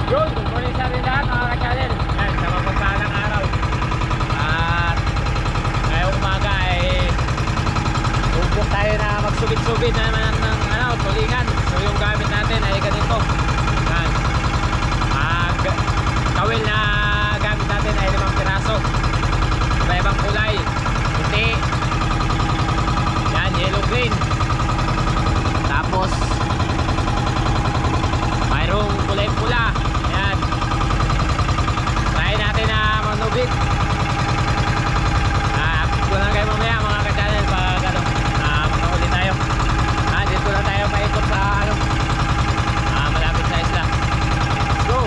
Good morning sa atin lahat mga ka-channel. Yan, sa mapagpalang araw. At ngayong umaga ay subok tayo na magsubit-subit na naman ng tulingan. So yung gamit natin ay ganito. Yan. Kawil na gamit natin ay 5 piraso. Iba-ibang kulay. Puti. Yan, yellow green. Tapos mayroong kulay pula. Ayan. Try natin na manubit. Kung lang kayo mamaya mga ka-channel pag makahuli tayo. Dito na tayo paikot sa malapit sa isla. Let's go!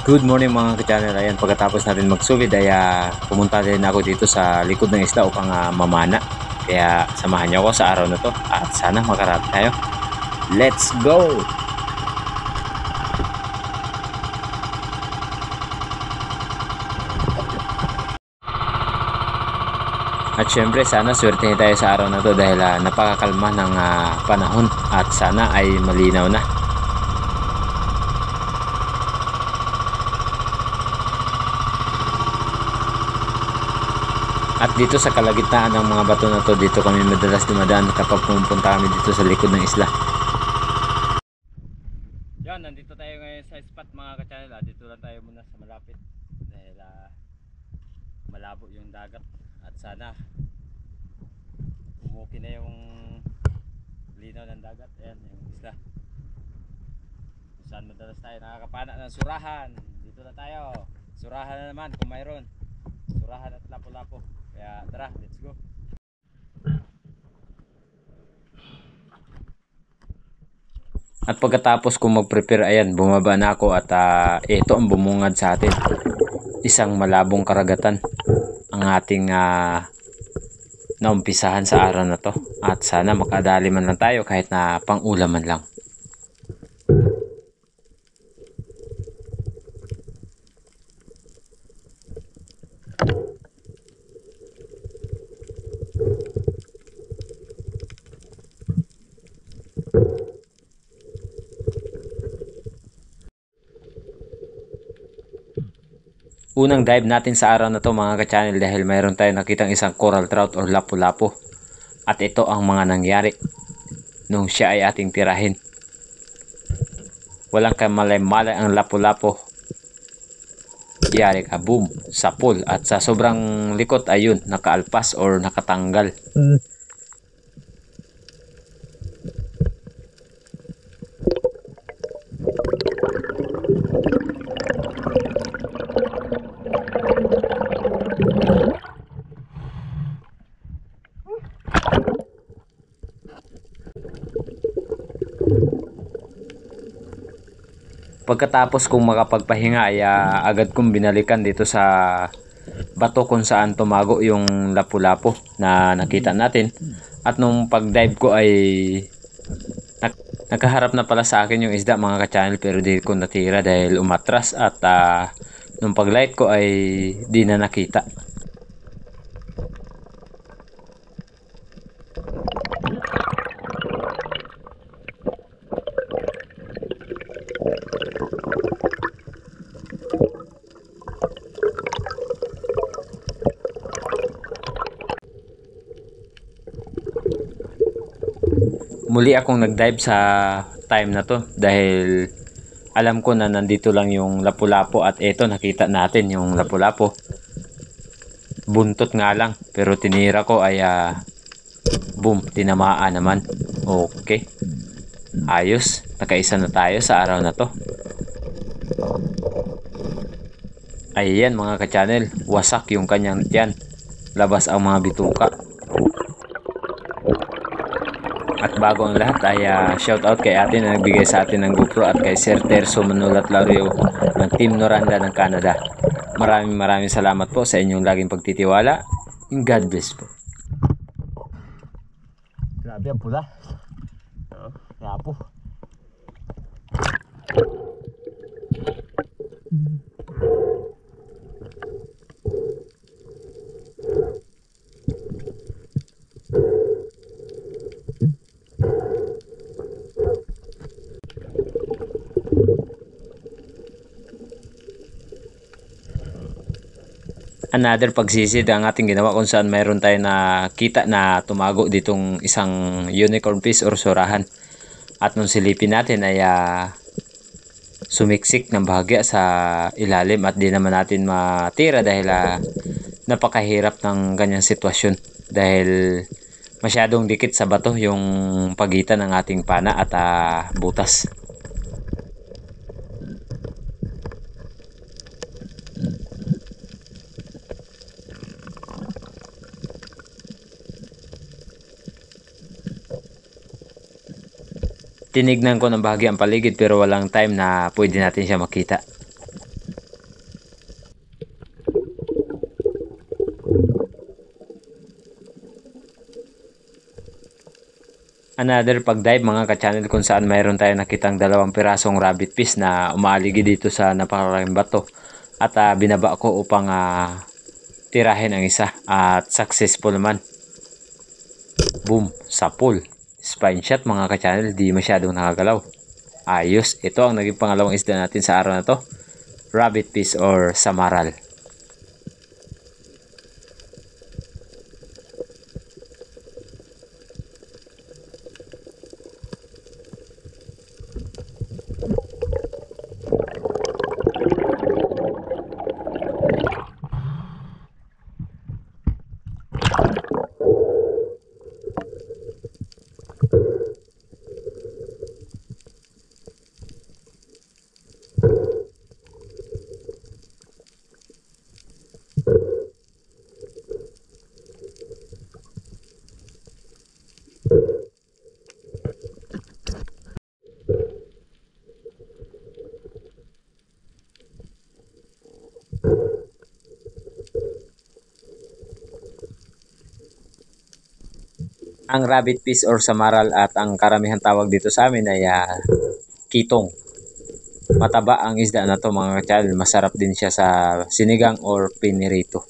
Good morning mga ka-channel. Ayan, pagkatapos natin magsubid ay pumunta din ako dito sa likod ng isla upang mamana. Kaya samahan niyo ako sa araw na to at sana makarami tayo. Let's go! At syempre sana swerte tayo sa araw na to dahil napakakalma ng panahon at sana ay malinaw na. At dito sa kalagitnaan ng mga bato na to, dito kami madalas dumadaan kapag pumunta kami dito sa likod ng isla. Yan, nandito tayo ngayon sa spot mga ka-channel. Dito lang tayo muna sa malapit dahil malabo yung dagat at sana umuki na yung linaw ng dagat. Ayan yung isla kung saan madalas tayo nakakapana ng surahan. Dito na tayo, surahan na naman kung mayroon, surahan at lapo-lapo. Kaya tara, let's go. At pagkatapos kong mag-prepare, ayan, bumaba na ako at ito ang bumungad sa atin. Isang malabong karagatan ang ating naumpisahan sa araw na to. At sana makadali man lang tayo kahit na pang-ulaman lang. Unang dive natin sa araw na to mga ka-channel dahil mayroon tayong nakitang isang coral trout or lapu-lapu. At ito ang mga nangyari nung siya ay ating tirahin. Walang kamalay-malay ang lapu-lapu. Yari ka, boom, sa pool. At sa sobrang likot ayun, nakaalpas or nakatanggal. Pagkatapos kong makapagpahinga ay agad kong binalikan dito sa bato kung saan tumago yung lapu-lapu na nakita natin. At nung pag-dive ko ay nakaharap na pala sa akin yung isda mga ka-channel, pero di ko natira dahil umatras at nung pag-light ko ay di na nakita. Muli akong nag-dive sa time na to dahil alam ko na nandito lang yung lapu-lapu at eto nakita natin yung lapu-lapu. Buntot nga lang pero tinira ko ay boom, tinamaan naman. Okay. Ayos, nakaisa na tayo sa araw na to. Ayan mga ka-channel, wasak yung kanyang tiyan. Labas ang mga bituka. At bago ang lahat ay shoutout kay ate na nagbigay sa atin ng GoPro at kay Sir Terso Manulat Lario ng Team Noranda ng Canada. Maraming salamat po sa inyong laging pagtitiwala. God bless po. Grabe ang pula. Rapo. Another pagsisid ang ating ginawa kung saan mayroon tayo na kita na tumago ditong isang unicorn fish or surahan. At nung silipin natin ay sumiksik ng bahagya sa ilalim at di naman natin matira dahil napakahirap ng ganyang sitwasyon. Dahil masyadong dikit sa bato yung pagitan ng ating pana at butas. Tinignan ko ng bahagi ang paligid pero walang time na pwede natin siya makita. Another pag-dive mga ka-channel kung saan mayroon tayo nakitang 2 pirasong rabbit fish na umaaligi dito sa napakalaking bato. At binaba ko upang tirahin ang isa at successful naman. Boom, sa pool. Spine shot mga ka-channel, di masyadong nakagalaw. Ayos, ito ang naging pangalawang isda natin sa araw na to. Rabbit fish or samaral. Ang rabbit fish or samaral at ang karamihan tawag dito sa amin ay kitong. Mataba ang isda na to mga ka-channel. Masarap din siya sa sinigang or pinirito.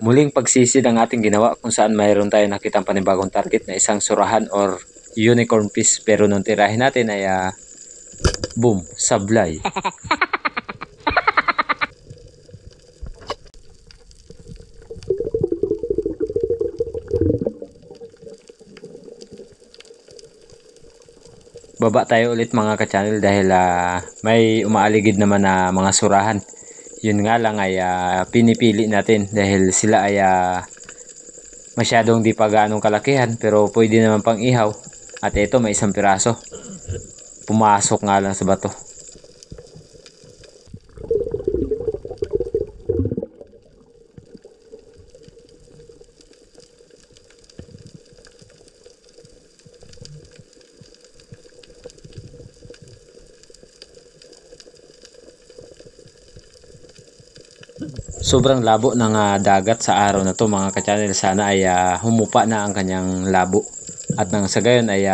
Muling pagsisid ang ating ginawa kung saan mayroon tayo nakitang panibagong target na isang surahan or unicorn fish, pero nung tirahin natin ay boom, sablay. Baba tayo ulit mga ka-channel dahil may umaaligid naman na mga surahan. Yun nga lang ay pinipili natin dahil sila ay masyadong di pa ganong kalakihan pero pwede naman pang ihaw. At ito may isang piraso. Pumasok nga lang sa bato. Sobrang labo ng dagat sa araw na to mga ka-channel. Sana ay humupa na ang kanyang labo at nang sa gayon ay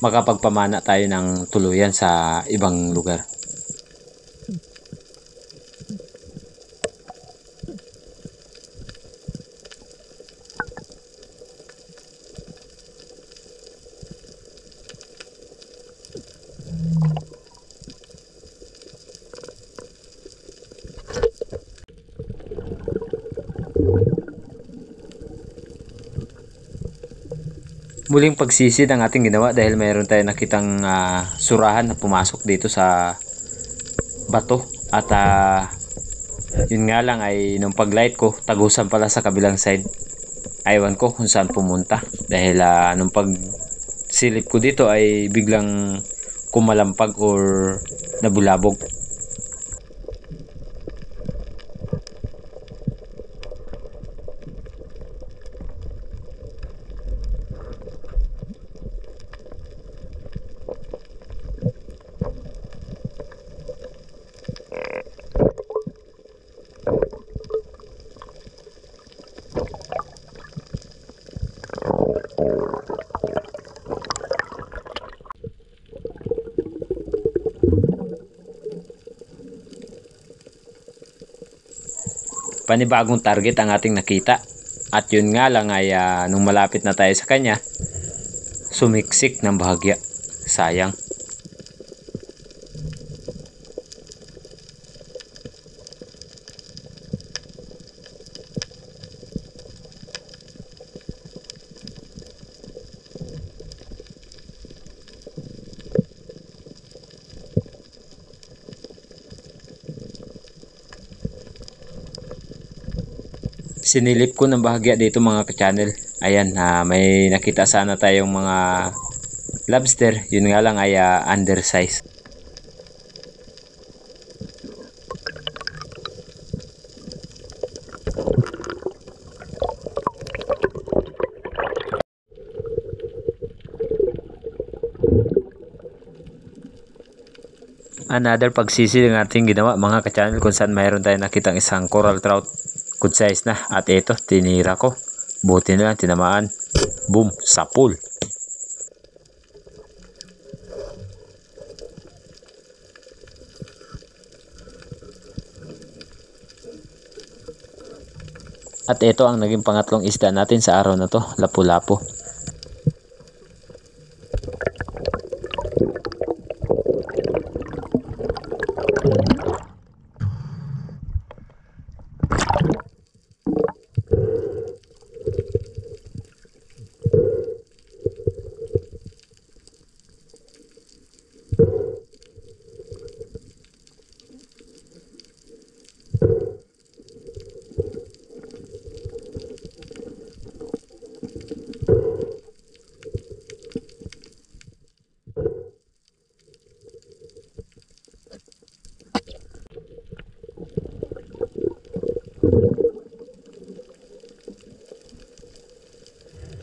makapagpamana tayo ng tuluyan sa ibang lugar. Muling pagsisid ang ating ginawa dahil mayroon tayong nakitang surahan na pumasok dito sa bato at yun nga lang ay nung paglight ko tagusan pala sa kabilang side. Aywan ko kung saan pumunta dahil nung pagsilip ko dito ay biglang kumalampag or nabulabog. Panibagong target ang ating nakita at yun nga lang ay nung malapit na tayo sa kanya sumiksik ng bahagya. Sayang. Sinilip ko ng bahagya dito mga ka-channel. Ayan, may nakita sana tayong mga lobster. Yun nga lang ay undersize. Another pagsisid ng ating ginawa mga ka-channel kung saan mayroon tayong nakitang isang coral trout. Good size na at ito tinira ko, buti na lang tinamaan. Boom, sapul. At ito ang naging pangatlong isda natin sa araw na to, lapu-lapu.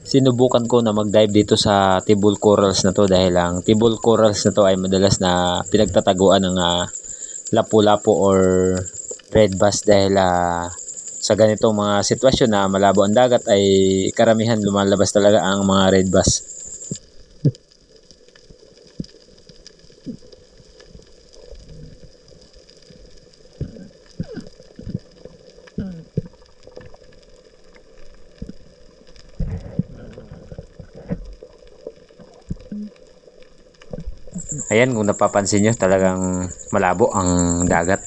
Sinubukan ko na mag-dive dito sa tibul corals na to dahil ang tibul corals na to ay madalas na pinagtataguan ng lapu-lapu or red bass dahil sa ganitong mga sitwasyon na malabo ang dagat ay karamihan lumalabas talaga ang mga red bass. Ayan, kung napapansin nyo, talagang malabo ang dagat.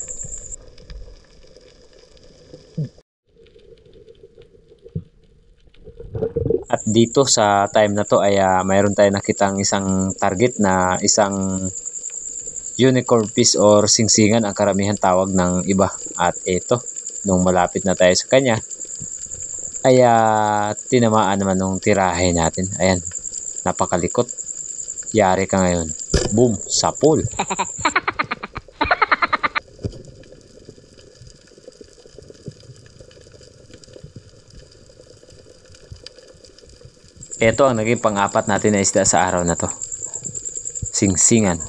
At dito sa time na to ay mayroon tayong nakitang isang target na isang unicorn fish or singsingan ang karamihan tawag ng iba. At ito, nung malapit na tayo sa kanya, ay tinamaan naman nung tirahe natin. Ayan, napakalikot. Yari ka ngayon. Boom, sapol. Ito ang naging pang-apat natin na isda sa araw na to. Singsingan.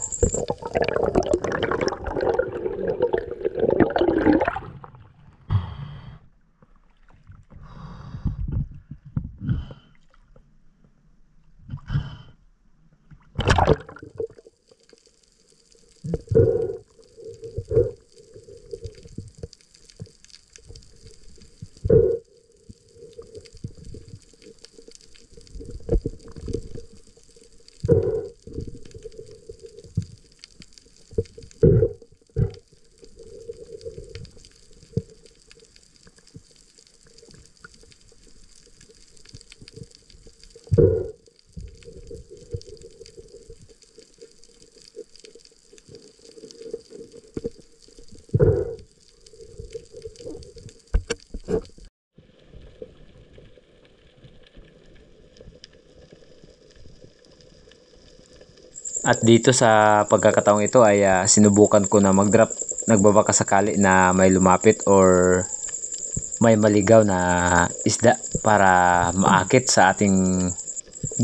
At dito sa pagkakataong ito ay sinubukan ko na mag-drop. Nagbabaka sakali na may lumapit or may maligaw na isda para maakit sa ating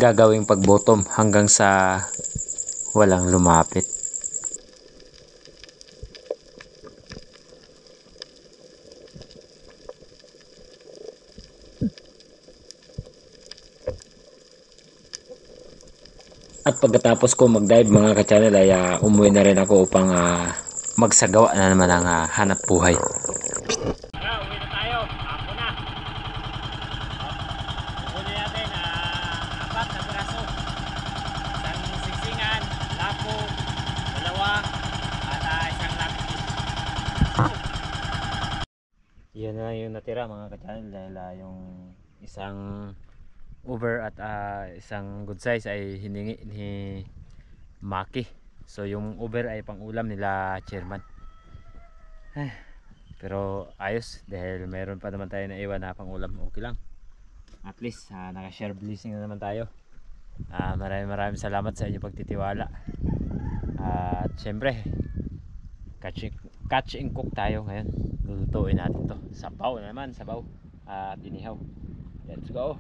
gagawing pag-bottom hanggang sa walang lumapit. At pagkatapos ko mag-dive mga ka-channel ay umuwi na rin ako upang magsagawa na naman ang hanap buhay. Tara, uwi na tayo. Ako na. Huli natin, 4 na piraso. Isang singsingan, lapo, 2, at isang lapis. Yan na lang yung natira mga ka-channel dahil yung isang over at isang good size ay hiningi ni Maki. So yung over ay pang ulam nila chairman. Pero ayos dahil mayroon pa naman tayo na iwan na pang ulam. Okay lang. At least naka-share blessing na naman tayo. Maraming salamat sa inyong pagtitiwala. At syempre catch and cook tayo ngayon. Lulutuin natin to. Sabaw na naman, sabaw at inihaw. Let's go.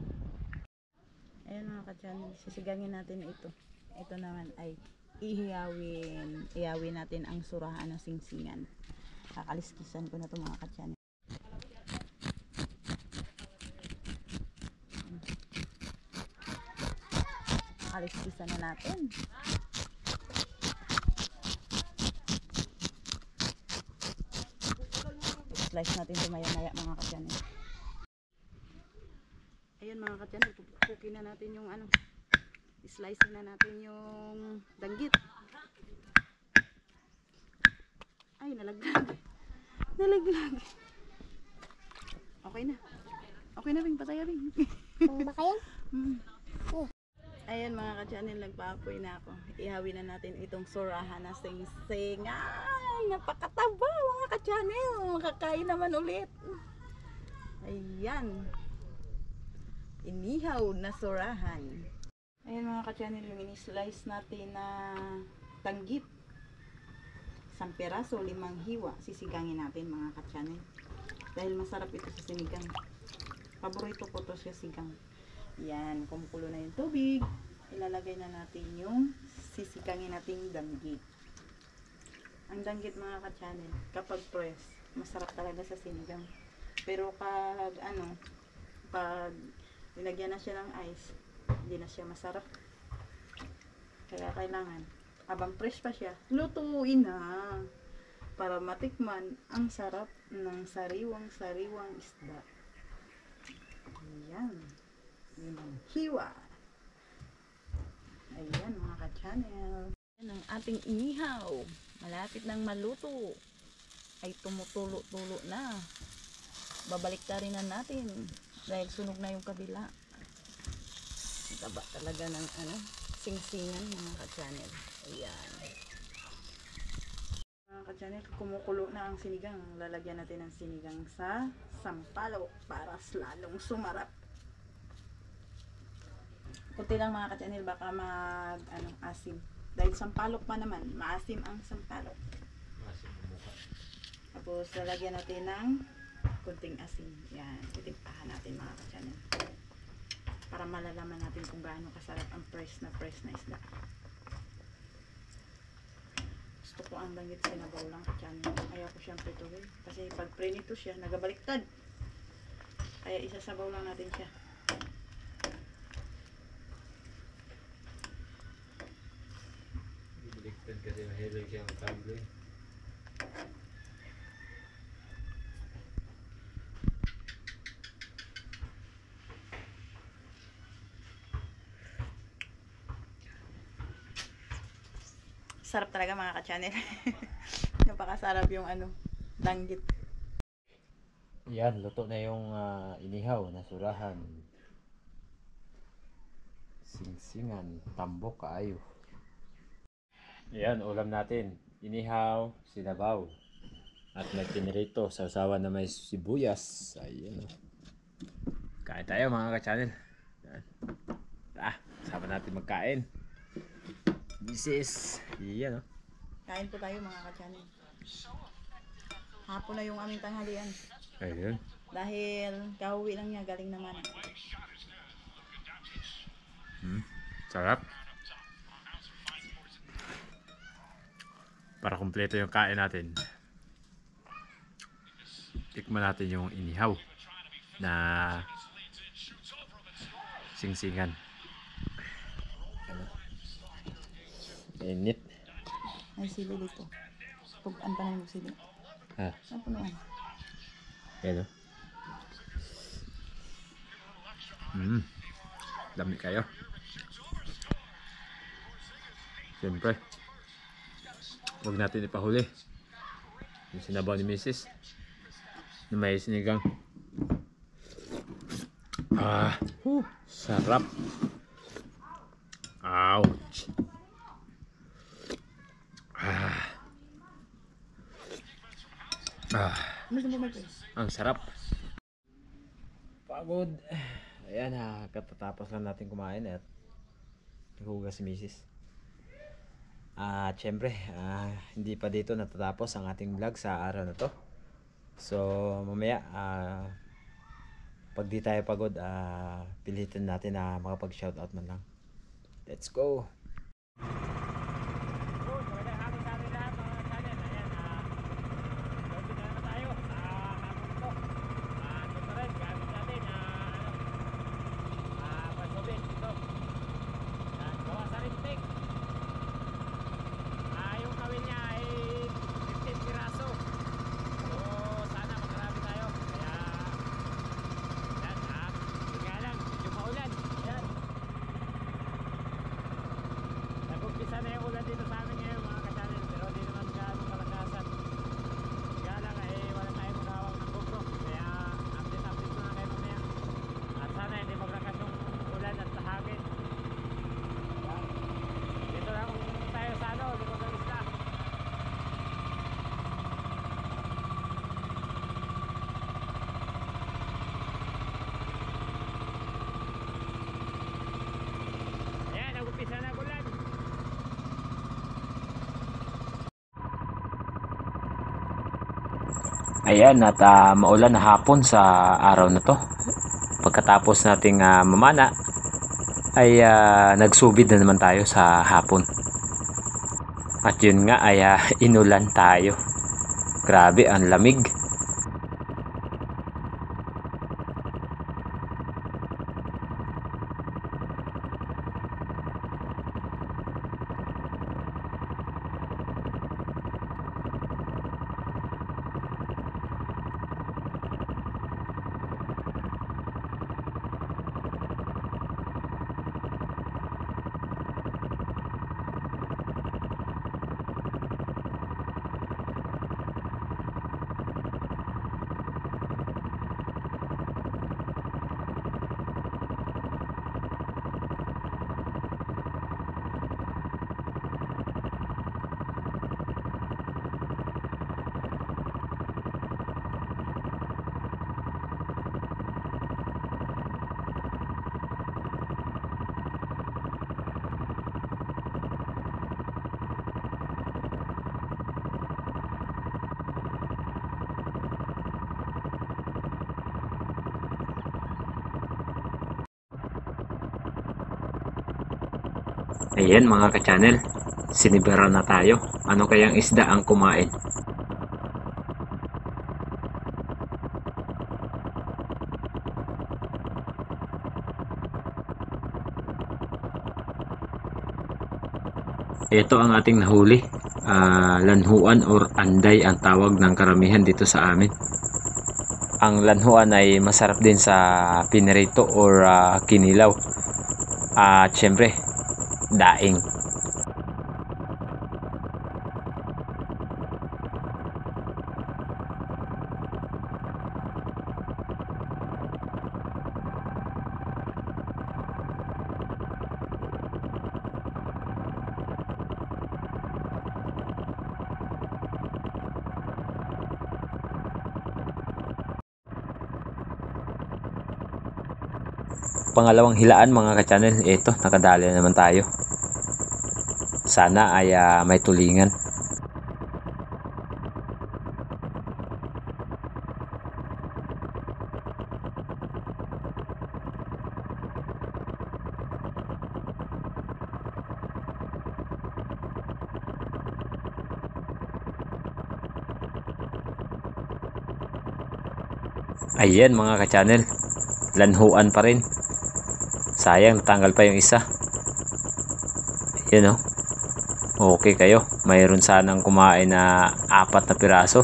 Ayan mga ka-channel, sisigangin natin ito. Ito naman ay ihawin natin ang surahan ng singsingan. Kakaliskisan ko na ito mga ka-channel. Kakaliskisan na natin. Slice natin ito maya-maya mga ka-channel. Ayan mga ka-channel, pupukin na natin yung slice na natin yung danggit. Ay, nalaglag. Nalaglag. Okay na. Okay na, Bing. Patay, Bing. Baka yan? Ayan mga ka-channel, nagpaapoy na ako. Ihawin na natin itong surahan na sing-sing. Ay, napakataba mga ka-channel. Makakain naman ulit. Ayan. Inihaw na surahan. Ayan mga ka-channel, yung ini-slice natin na tanggit. 1 piraso, 5 hiwa. Sisigangin natin mga ka-channel. Dahil masarap ito sa sinigang. Paborito ko to sa sigang. Yan, kumukulo na yung tubig. Ilalagay na natin yung sisigangin nating danggit. Ang danggit mga ka-channel, kapag press, masarap talaga sa sinigang. Pero pag nilagyan na siya ng ice, hindi na siya masarap. Kaya kailangan, habang fresh pa siya, lutuin na para matikman ang sarap ng sariwang isda. Ayan. Hiwa. Ayan mga ka-channel. Yan ang ating inihaw. Malapit nang maluto. Ay tumutulo-tulo na. Babalik na rin natin. Dahil sunog na yung kabila. Ang taba talaga ng singsingan mga ka-channel. Ayan. Mga ka-channel, kumukulo na ang sinigang. Lalagyan natin ng sinigang sa sampalok para lalong sumarap. Kunti lang mga ka-channel, baka asim. Dahil sampalok pa naman, maasim ang sampalok. Tapos lalagyan natin ng kunting asin. Yan, titimpahan natin mga ka-channel. Para malalaman natin kung gaano kasarap ang fresh na isda. Gusto ko ang langit sinabaw lang ka-channel. Ayaw ko siyang prituhin. Kasi pag prinito siya, nagabaliktad. Kaya isasabaw lang natin siya. Baliktad kasi mahilig siya ang tabloid. Sarap talaga mga ka-channel. Napakasarap yung danggit. Yan, luto na yung inihaw na surahan. Singsingan, tambok, kaayo. Yan, ulam natin. Inihaw, sinabaw. At may pinirito, sausawan na may sibuyas. Ayan. Kain tayo mga ka-channel. Sama natin magkain. Mrs. Yan, Kain po tayo mga ka-channel. Hapon na yung aming tanghalian. Ayun. Dahil kauwi lang niya galing naman. Sarap. Para kumpleto yung kain natin. Tikman natin yung inihaw na singsingan. Init. May sili dito. Pugaan pa na yung sili. Ha? Ano na yan? Ayan o. Dami kayo. Siyempre. Huwag natin ipahuli. Yung sinabaw ni Mrs. Na may sinigang. Sarap. Ouch. Ang sarap. Pagod. Ayan, katatapos lang natin kumain at naghugas si Mrs. At syempre, hindi pa dito natatapos ang ating vlog sa araw na to. So, mamaya, pag di tayo pagod, pilitin natin na makapag-shoutout man lang. Let's go! Sana yung ulan dito sa amin ngayon mga ka-channel, pero di naman gaano kalakasan. Kaya lang wala tayong magawang ng GoPro, kaya update ko na kayo mamaya. At sana hindi maglakas yung ulan at hangin. Dito lang tayo sa likod ng isla. Ayan, nag-upisa na ulan. Ayan, at maulan na hapon sa araw na to. Pagkatapos nating mamana ay nagsubid na naman tayo sa hapon. At yun nga ay inulan tayo. Grabe, ang lamig. Ayan mga ka-channel, sinibera na tayo. Ano kayang isda ang kumain? Ito ang ating nahuli. Lanhuan or anday ang tawag ng karamihan dito sa amin. Ang lanhuan ay masarap din sa pinirito or kinilaw. At syempre, daing. Pangalawang hilaan mga ka-channel, ito nakadali na naman tayo. Sana ay may tulingan. Ayan mga ka-channel, lanhuan pa rin. Sayang, natanggal pa yung isa. Ayan o. Okay kayo. Mayroon sanang kumain na 4 na piraso.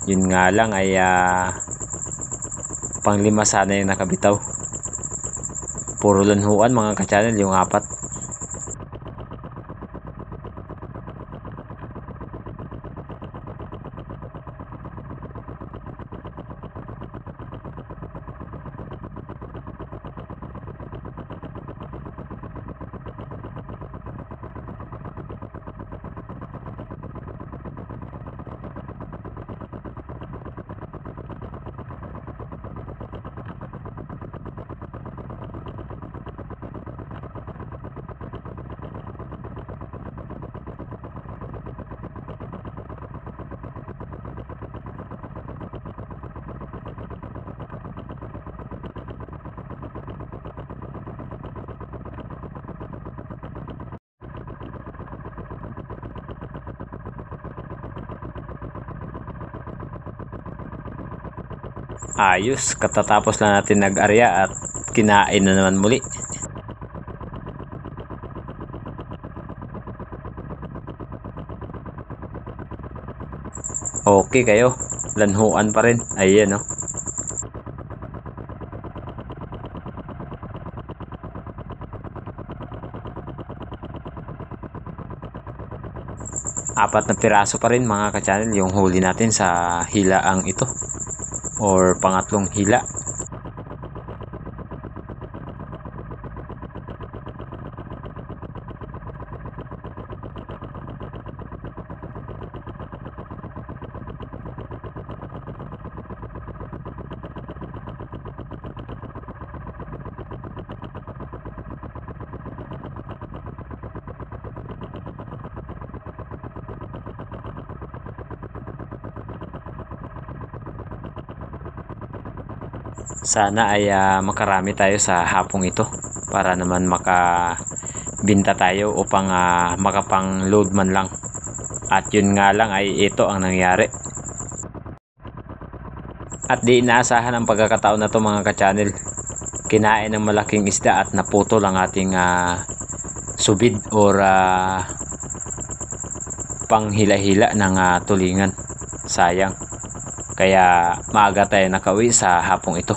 Yun nga lang ay pang-5 sana yung nakabitaw. Puro lanhuan mga ka-channel yung 4. Ayos, katatapos lang natin nag-arya at kinain na naman muli. Okay kayo, lanhuan pa rin. Ayan o. Apat na piraso pa rin mga ka-channel yung huli natin sa hilaang ito or pangatlong hila. Sana ay makarami tayo sa hapong ito para naman makabinta tayo upang makapang load man lang. At yun nga lang ay ito ang nangyari. At di inaasahan ang pagkakataon na to mga ka-channel. Kinain ng malaking isda at naputol ang ating subid or panghila-hila ng tulingan. Sayang. Kaya maaga tayo nakauwi sa hapong ito.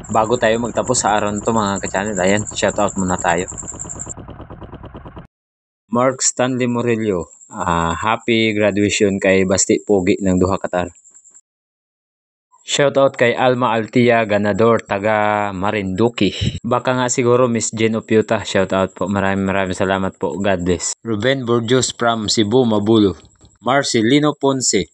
Bago tayo magtapos sa araw nito mga ka-channel, ayan, shoutout muna tayo. Mark Stanley Murillo. Happy graduation kay Basti Pogi ng duha katar. Shoutout kay Alma Altia, ganador, taga Marinduque. Baka nga siguro Miss Jen Opiuta. Shoutout po. Maraming salamat po. God bless. Ruben Borjos from Cebu, Mabulo. Marcelino Ponce.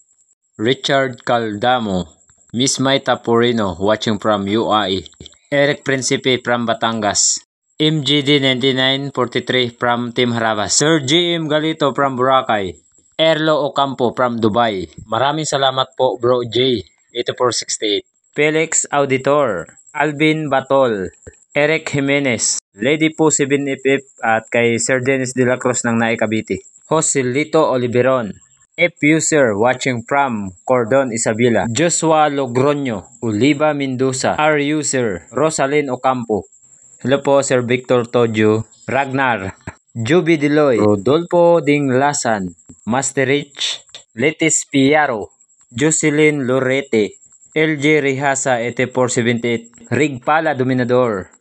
Richard Caldamo. Miss Maita Porino watching from UAE. Eric Principe from Batangas. MGD 9943 from Team Harabas. Sir GM Galito from Boracay. Erlo Ocampo from Dubai. Maraming salamat po Bro J. 8468. Felix Auditor, Alvin Batol, Eric Jimenez, Lady Po 7FF at kay Sir Dennis De La Cruz ng Nae Cavite. Joselito Oliveron, F user watching from Cordon Isabela. Joshua Logroño, Oliva Mendoza, R user Rosalyn Ocampo. Hello po Sir Victor Tojo, Ragnar, Juby Deloy, Rodolfo Dinglasan, Master Rich, Letis Piaro, Jocelyn Lorete, LJ Rihasa 8478, Rigpala Dominador,